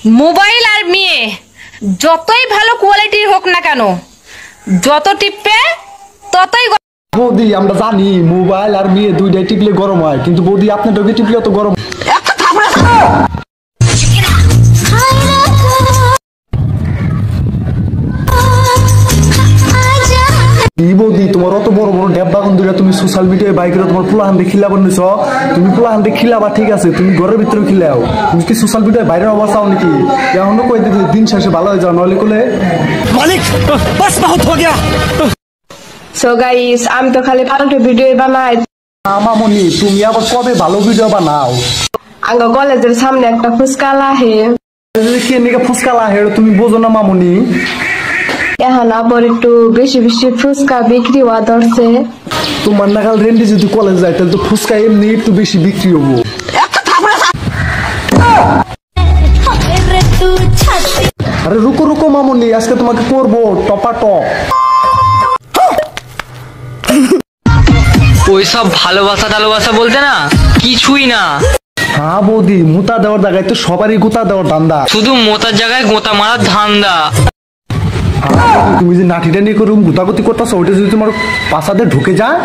Mobile আর মেয়ে যতই ভালো কোয়ালিটির হোক না কেন, যত টিপবে ততই বৌদি আমরা জানি মোবাইল আর মেয়ে দুইটাই টিপলে গরম হয়, কিন্তু বৌদি আপনি টোকে টিপলে তো গরম। বৌদি তোমার অত বড় বড় ডেব্বা গন্ধুরা তুমি সোশ্যাল মিডিয়ায় বাইকের তোমার পোলাহান দিয়ে খিলাব নিছ, তুমি পোলাহান দিয়ে খিলাবা ঠিক আছে, তুমি ঘরের ভিতরে খিলাও, তুমি কি সোশ্যাল মিডিয়ায় বাইরে হওয়া চাও নাকি? এখনো কই দিতে দিন শেষে ভালো হয়ে যাও, নইলে কোলে মালিক বাস বহুত হয়ে গেল। সো গাইস আমি তো খালি ফালতু ভিডিও বানাই। মামনি তুমি আবার কবে ভালো ভিডিও বানাও? আঙ্গ কলেজের সামনে একটা ফুচকা লাহে, কি নিকে ফুচকা লাহে তুমি বোঝো না মামনি? এখন আবার একটু বেশি বেশি ফুচকা বিক্রি হওয়া ধরছে। তোমার নাগাল রেন্ডি যদি কলেজ যায় তাহলে তো ফুচকা এমনি একটু বেশি বিক্রি হবো। আরে রুকো রুকো মামনি, আজকে তোমাকে করবো টপা টপ। ওইসব ভালোবাসা টালোবাসা বলতে না কিছুই না। হ্যাঁ বৌদি, মুতা দেওয়ার জায়গায় তো সবারই গোতা দেওয়ার ধান্দা, শুধু মোতার জায়গায় গোতা মারার ধান্দা। তুমি যে নাটিটা নিয়ে করুম গুতাগুতি করতেছো, ওইটা যদি তোমার পাশাতে ঢুকে যায়